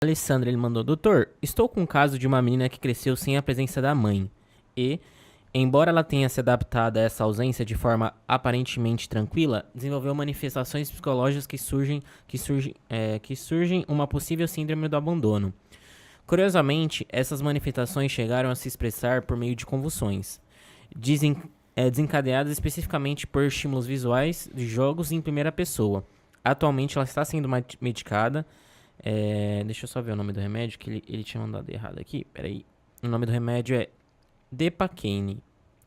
Alessandra, ele mandou: Doutor, estou com um caso de uma menina que cresceu sem a presença da mãe e, embora ela tenha se adaptado a essa ausência de forma aparentemente tranquila, desenvolveu manifestações psicológicas que surgem uma possível síndrome do abandono. Curiosamente, essas manifestações chegaram a se expressar por meio de convulsões, desencadeadas especificamente por estímulos visuais de jogos em primeira pessoa. Atualmente ela está sendo medicada. Deixa eu só ver o nome do remédio, que ele tinha mandado errado aqui. Peraí. O nome do remédio é Depakote,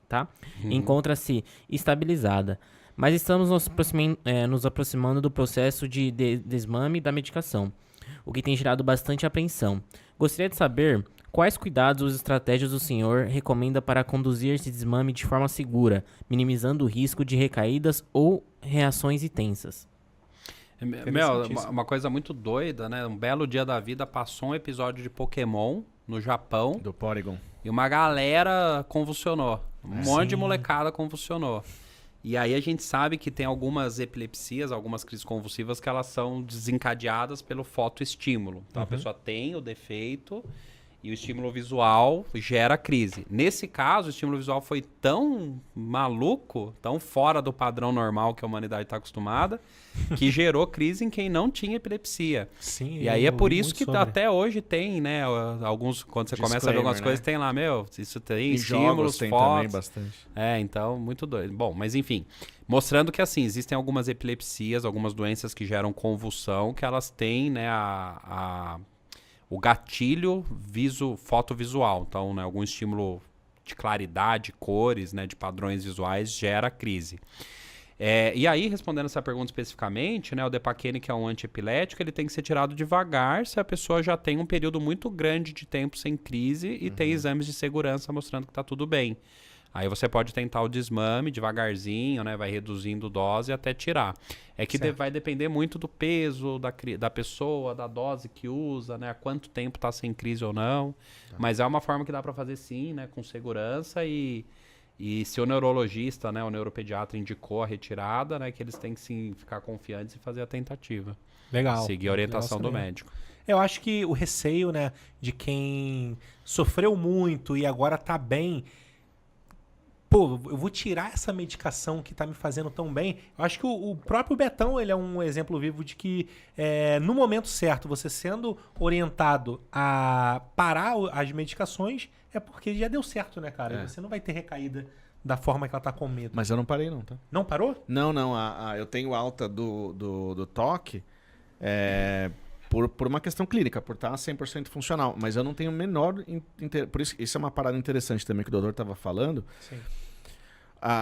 tá? Encontra-se estabilizada. Mas estamos nos aproximando do processo de desmame da medicação, o que tem gerado bastante apreensão. Gostaria de saber quais cuidados ou estratégias o senhor recomenda para conduzir esse desmame de forma segura, minimizando o risco de recaídas ou reações intensas. Uma coisa muito doida, né? Um belo dia da vida passou um episódio de Pokémon no Japão. Do Porygon. E uma galera convulsionou. Um monte de molecada convulsionou. E aí a gente sabe que tem algumas epilepsias, algumas crises convulsivas que elas são desencadeadas pelo fotoestímulo. Então a pessoa tem o defeito e o estímulo visual gera crise. Nesse caso, o estímulo visual foi tão maluco, tão fora do padrão normal que a humanidade está acostumada, que gerou crise em quem não tinha epilepsia. Sim, e aí é por isso que até hoje tem, né? Alguns, quando você começa a ver algumas coisas, tem lá, isso tem em estímulos, tem fotos. Também bastante. Então, muito doido. Bom, mas enfim, mostrando que assim, existem algumas epilepsias, algumas doenças que geram convulsão, que elas têm, né, o gatilho fotovisual. Então, né, algum estímulo de claridade, cores, né, de padrões visuais gera crise. E aí, respondendo essa pergunta especificamente, né, o Depakote, que é um antiepilético, ele tem que ser tirado devagar se a pessoa já tem um período muito grande de tempo sem crise e tem exames de segurança mostrando que está tudo bem. Aí você pode tentar o desmame devagarzinho, né? Vai reduzindo dose até tirar. É que vai depender muito do peso da pessoa, da dose que usa, né? Há quanto tempo está sem crise ou não. Tá. Mas é uma forma que dá para fazer sim, né? Com segurança e se o neurologista, né? O neuropediatra indicou a retirada, né? Que eles têm que sim ficar confiantes e fazer a tentativa. Legal. Seguir a orientação do médico. Eu acho que o receio, né? De quem sofreu muito e agora tá bem... Pô, eu vou tirar essa medicação que tá me fazendo tão bem. Eu acho que o próprio Betão, ele é um exemplo vivo de que no momento certo, você sendo orientado a parar as medicações, é porque já deu certo, né, cara? Você não vai ter recaída da forma que ela tá com medo. Mas eu não parei não, tá? Não parou? Não. Eu tenho alta do toque por uma questão clínica, por estar 100% funcional. Mas eu não tenho o menor... Por isso é uma parada interessante também que o doutor estava falando. Sim.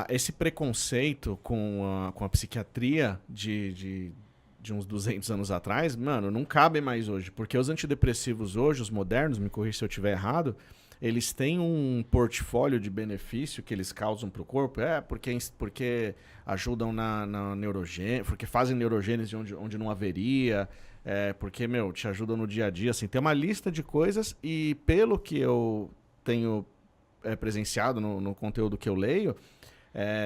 Esse preconceito com a psiquiatria de uns 200 anos atrás, mano, não cabe mais hoje. Porque os antidepressivos hoje, os modernos, me corrija se eu estiver errado, eles têm um portfólio de benefício que eles causam para o corpo. Porque ajudam na neurogênese, porque fazem neurogênese onde não haveria... porque, te ajudam no dia a dia, assim, tem uma lista de coisas e pelo que eu tenho presenciado no conteúdo que eu leio,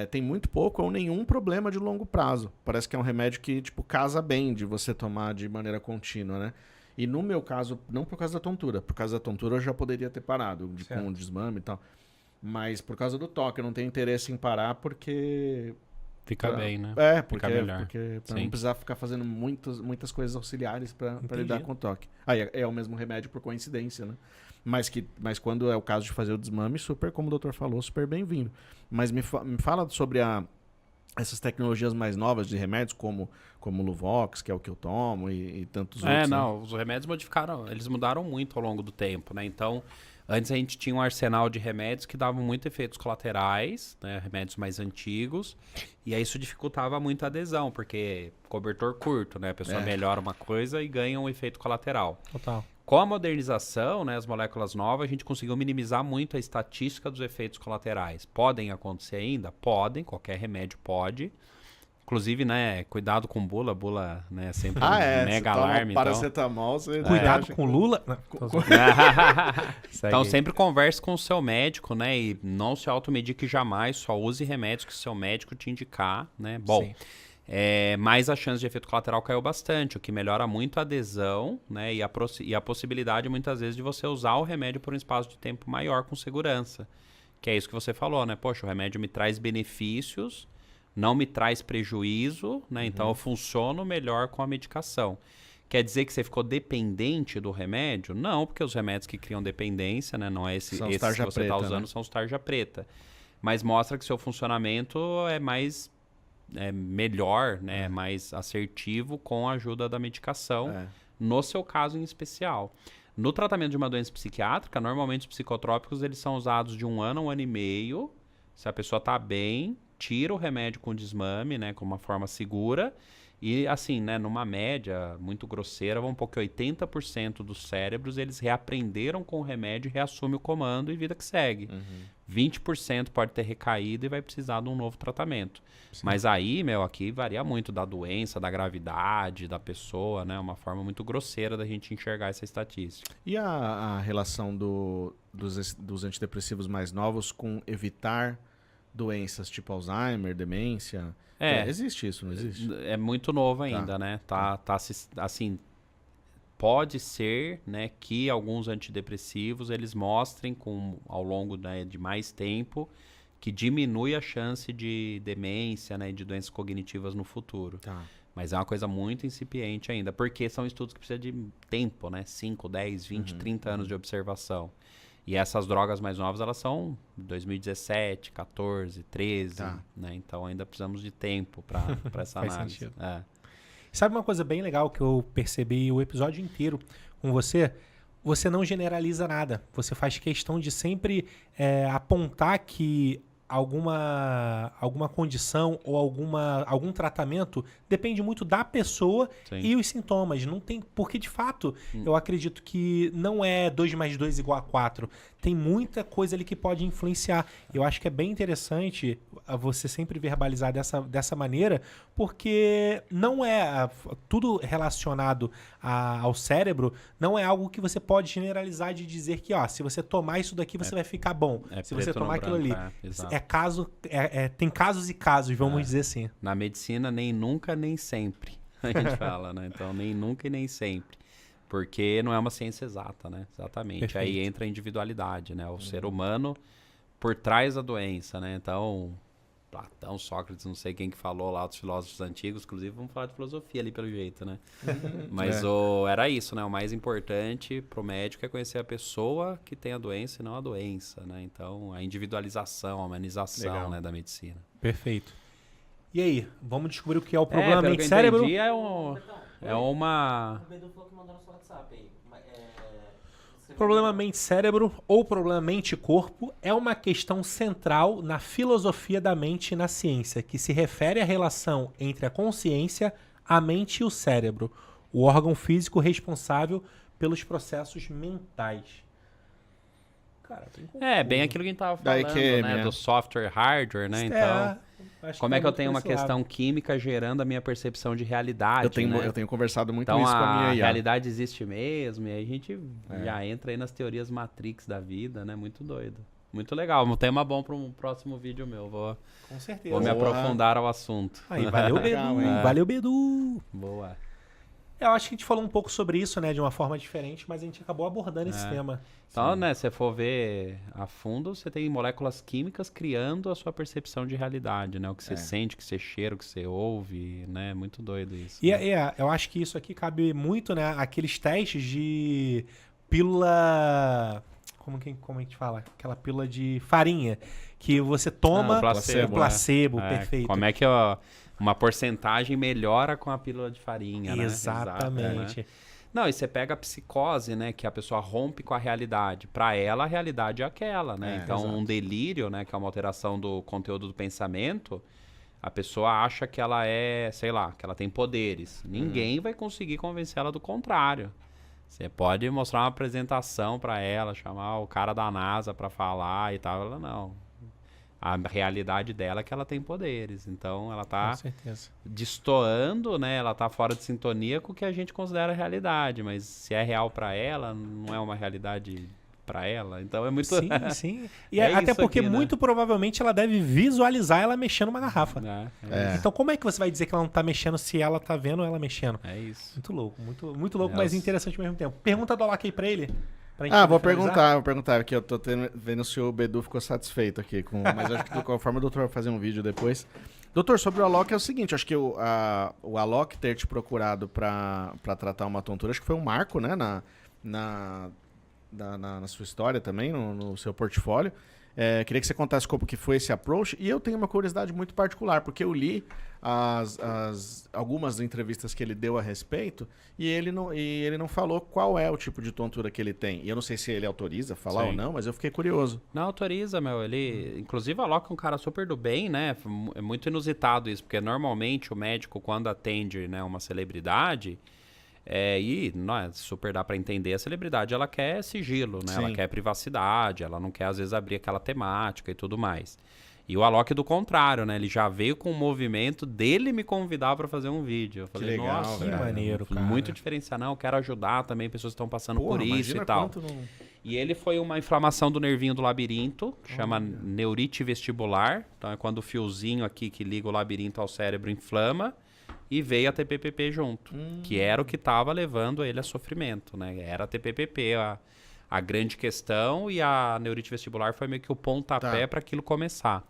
tem muito pouco ou nenhum problema de longo prazo. Parece que é um remédio que, casa bem de você tomar de maneira contínua, né? E no meu caso, não por causa da tontura, por causa da tontura eu já poderia ter parado, com o desmame e tal, mas por causa do toque, eu não tenho interesse em parar porque... Fica bem, né? Porque pra não precisar ficar fazendo muitas coisas auxiliares para lidar com o toque. Aí é o mesmo remédio por coincidência, né? Mas quando é o caso de fazer o desmame, super, como o doutor falou, super bem-vindo. Mas me fala sobre essas tecnologias mais novas de remédios, como o Luvox, que é o que eu tomo, e tantos outros. Os remédios eles mudaram muito ao longo do tempo, né? Então... Antes a gente tinha um arsenal de remédios que davam muito efeitos colaterais, né? Remédios mais antigos, e aí isso dificultava muito a adesão, porque cobertor curto, né? A pessoa melhora uma coisa e ganha um efeito colateral. Total. Com a modernização, né, as moléculas novas, a gente conseguiu minimizar muito a estatística dos efeitos colaterais. Podem acontecer ainda? Podem, qualquer remédio pode. Inclusive, né, cuidado com bula, né, sempre mega alarme. Paracetamol, você cuidado com Lula. Então, sempre converse com o seu médico, né, e não se automedique jamais, só use remédios que o seu médico te indicar, né. Bom, mais a chance de efeito colateral caiu bastante, o que melhora muito a adesão, né, e a possibilidade, muitas vezes, de você usar o remédio por um espaço de tempo maior com segurança. Que é isso que você falou, né? Poxa, o remédio me traz benefícios, não me traz prejuízo, né? Então eu funciono melhor com a medicação. Quer dizer que você ficou dependente do remédio? Não, porque os remédios que criam dependência, né? Não é esses que você está usando, né? são os tarja preta. Mas mostra que seu funcionamento é melhor, né? Mais assertivo com a ajuda da medicação, no seu caso em especial. No tratamento de uma doença psiquiátrica, normalmente os psicotrópicos eles são usados de 1 ano a 1 ano e meio. Se a pessoa está bem, tira o remédio com desmame, né? Com uma forma segura. E assim, né, numa média muito grosseira, vamos pôr que 80% dos cérebros eles reaprenderam com o remédio, reassume o comando e vida que segue. 20% pode ter recaído e vai precisar de um novo tratamento. Sim. Mas aí, aqui varia muito da doença, da gravidade da pessoa, né? Uma forma muito grosseira da gente enxergar essa estatística. E a relação dos antidepressivos mais novos com evitar doenças tipo Alzheimer, demência? Existe isso, não existe? É muito novo ainda, né? Assim, pode ser, né, que alguns antidepressivos eles mostrem ao longo, né, de mais tempo que diminui a chance de demência, né, e de doenças cognitivas no futuro. Mas é uma coisa muito incipiente ainda, porque são estudos que precisam de tempo, né? 5, 10, 20, 30 anos de observação. E essas drogas mais novas, elas são 2017, 14, 13, né? Então ainda precisamos de tempo para essa Faz análise. Sentido. Sabe uma coisa bem legal que eu percebi o episódio inteiro com você? Você não generaliza nada. Você faz questão de sempre apontar que alguma condição ou algum tratamento depende muito da pessoa. Sim. E os sintomas. Não tem, porque, de fato, eu acredito que não é 2 mais 2 igual a 4. Tem muita coisa ali que pode influenciar. Eu acho que é bem interessante você sempre verbalizar dessa maneira, porque não é tudo relacionado ao cérebro, não é algo que você pode generalizar de dizer que, se você tomar isso daqui, você vai ficar bom. Se você tomar aquilo ali. Tem casos e casos, vamos dizer assim. Na medicina, nem nunca, nem sempre. A gente fala, né? Então, nem nunca e nem sempre. Porque não é uma ciência exata, né? Exatamente. Perfeito. Aí entra a individualidade, né? O ser humano por trás da doença, né? Então, Platão, Sócrates, não sei quem que falou lá, outros filósofos antigos, inclusive vamos falar de filosofia ali pelo jeito, né? Mas era isso, né? O mais importante pro médico é conhecer a pessoa que tem a doença e não a doença, né? Então, a individualização, a humanização, né, da medicina. Perfeito. E aí, vamos descobrir o que é o problema mente-cérebro? O Bedu falou que mandou no seu WhatsApp aí. Problema mente-cérebro ou problema mente-corpo é uma questão central na filosofia da mente e na ciência, que se refere à relação entre a consciência, a mente e o cérebro, o órgão físico responsável pelos processos mentais. Cara, bem aquilo que a gente tava falando, né? Do software hardware, né? Então, como é que eu tenho uma questão química gerando a minha percepção de realidade? Eu tenho conversado muito isso com a minha IA. A realidade existe mesmo, e aí a gente já entra aí nas teorias Matrix da vida, né? Muito doido. Muito legal. Um tema bom para um próximo vídeo meu. Com certeza. Vou me aprofundar ao assunto. Aí, valeu, Bedu. Valeu, Bedu. Boa. Eu acho que a gente falou um pouco sobre isso, né, de uma forma diferente, mas a gente acabou abordando esse tema. Então, né, se você for ver a fundo, você tem moléculas químicas criando a sua percepção de realidade, né? O que você sente, o que você cheira, o que você ouve, né? Muito doido isso. E eu acho que isso aqui cabe muito, né, aqueles testes de pílula... Como a gente fala? Aquela pílula de farinha que você toma... O placebo, perfeito. Como é que uma porcentagem melhora com a pílula de farinha, né? Exatamente. Exato, né? Não, e você pega a psicose, né? Que a pessoa rompe com a realidade. Para ela, a realidade é aquela, né? Então, um delírio, né? Que é uma alteração do conteúdo do pensamento, a pessoa acha que ela é, sei lá, que ela tem poderes. Ninguém vai conseguir convencer ela do contrário. Você pode mostrar uma apresentação para ela, chamar o cara da NASA para falar e tal. Ela não. A realidade dela é que ela tem poderes. Então, ela tá destoando, né? Ela tá fora de sintonia com o que a gente considera realidade. Mas se é real para ela, não é uma realidade pra ela. Então é muito... Sim, sim. E É até isso porque aqui, né? muito provavelmente ela deve visualizar ela mexendo uma garrafa. É Então como é que você vai dizer que ela não tá mexendo se ela tá vendo ela mexendo? isso. Muito louco, muito louco, É, mas os- interessante ao mesmo tempo. Pergunta do Alok aí pra ele. Pra gente Ah, poder finalizar. vou perguntar, porque eu tô vendo se o Bedu ficou satisfeito aqui. Mas acho que de qualquer forma o doutor vai fazer um vídeo depois. Doutor, sobre o Alok é o seguinte, acho que o Alok ter te procurado pra tratar uma tontura, acho que foi um marco, né, na sua história também, no seu portfólio. Queria que você contasse como que foi esse approach. E eu tenho uma curiosidade muito particular, porque eu li algumas entrevistas que ele deu a respeito e ele não falou qual é o tipo de tontura que ele tem. E eu não sei se ele autoriza falar Sim. ou não, mas eu fiquei curioso. Não autoriza, meu. Ele, inclusive, o Alok é um cara super do bem, né? É muito inusitado isso, porque normalmente o médico, quando atende, né, uma celebridade, e não é super dá pra entender, a celebridade ela quer sigilo, né? Sim. Ela quer privacidade, ela não quer às vezes abrir aquela temática e tudo mais. E o Alok do contrário, né? Ele já veio com o movimento dele me convidar pra fazer um vídeo. Eu falei, legal, nossa, velho. Que maneiro, cara. muito diferenciado. Não, eu quero ajudar também pessoas que estão passando por isso imagina e tal. quanto não- E ele foi uma inflamação do nervinho do labirinto, chama neurite vestibular. Então é quando o fiozinho aqui que liga o labirinto ao cérebro inflama e veio a TPPP junto, que era o que estava levando ele a sofrimento, né? Era a TPPP a grande questão e a neurite vestibular foi meio que o pontapé Tá. para aquilo começar.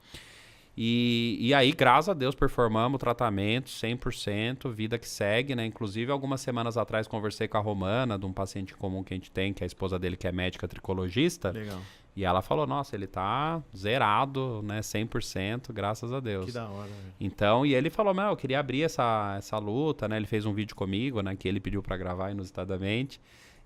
E aí, graças a Deus, performamos o tratamento 100%, vida que segue, né? Inclusive, algumas semanas atrás, conversei com a Romana, de um paciente comum que a gente tem, que é a esposa dele, que é médica tricologista. Legal. E ela falou, nossa, ele tá zerado, né? 100%, graças a Deus. Que da hora, velho. Então, e ele falou, eu queria abrir essa luta, né? Ele fez um vídeo comigo, né? Que ele pediu pra gravar inusitadamente.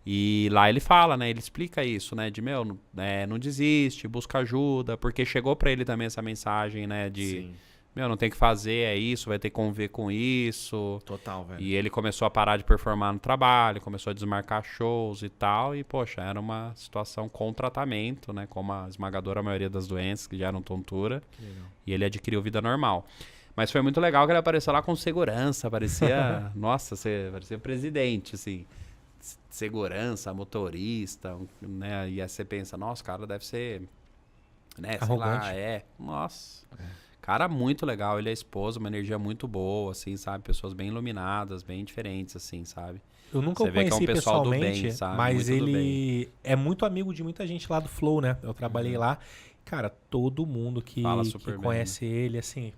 E lá ele fala, né? Ele explica isso, né? De, não desiste, busca ajuda. Porque chegou pra ele também essa mensagem, né? De, Sim, não tem que fazer, é isso, vai ter que conviver com isso. total, velho. E ele começou a parar de performar no trabalho, começou a desmarcar shows e tal. E, poxa, era uma situação com tratamento, né? Como a esmagadora maioria das doenças que geram tontura. Que legal. E ele adquiriu vida normal. Mas foi muito legal que ele apareceu lá com segurança, parecia, nossa, parecia presidente, assim. Segurança, motorista, né? E aí você pensa, nossa, o cara deve ser, né? Sei lá, Arrogante. nossa. Cara muito legal, ele é esposo, uma energia muito boa, assim, sabe? Pessoas bem iluminadas, bem diferentes, assim, sabe? Eu nunca Você o vê que é um conheci pessoal do bem, pessoalmente, sabe? mas Muito do ele é muito amigo de muita gente lá do Flow, né? Eu trabalhei lá. Cara, todo mundo que Fala super bem, conhece ele, assim,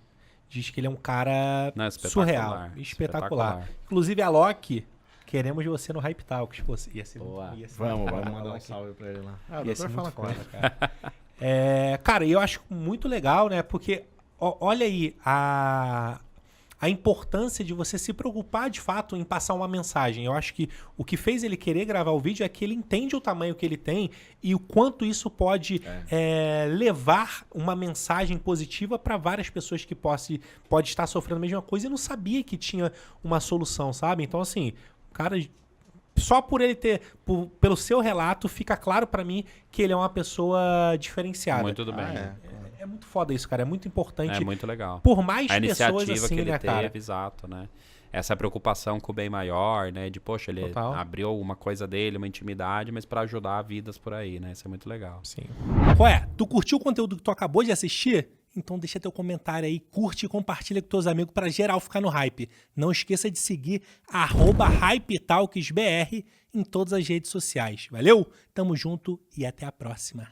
diz que ele é um cara Não, espetacular, surreal, espetacular. Inclusive, a Loki, queremos você no Hype Talks. Pô, ia ser Boa. ia ser Vamos muito mandar foda, um Loki. salve pra ele lá. Ah, o Ia ser doutor muito fala com foda, ele. cara. Cara, eu acho muito legal, né? Porque, olha aí, a importância de você se preocupar, de fato, em passar uma mensagem. Eu acho que o que fez ele querer gravar o vídeo é que ele entende o tamanho que ele tem e o quanto isso pode levar uma mensagem positiva para várias pessoas que pode estar sofrendo a mesma coisa e não sabia que tinha uma solução, sabe? Então, assim, o cara... Só por ele pelo seu relato, fica claro pra mim que ele é uma pessoa diferenciada. Muito do bem. É muito foda isso, cara. É muito importante. É muito legal. Por mais A pessoas iniciativa assim, que ele né, cara? teve, exato, né? Essa preocupação com o bem maior, né? De, poxa, ele Total. abriu alguma coisa dele, uma intimidade, mas pra ajudar vidas por aí, né? Isso é muito legal. Sim. Ué, tu curtiu o conteúdo que tu acabou de assistir? Então deixa teu comentário aí, curte e compartilha com teus amigos pra geral ficar no hype. Não esqueça de seguir @HypeTalksBR em todas as redes sociais. Valeu? Tamo junto e até a próxima.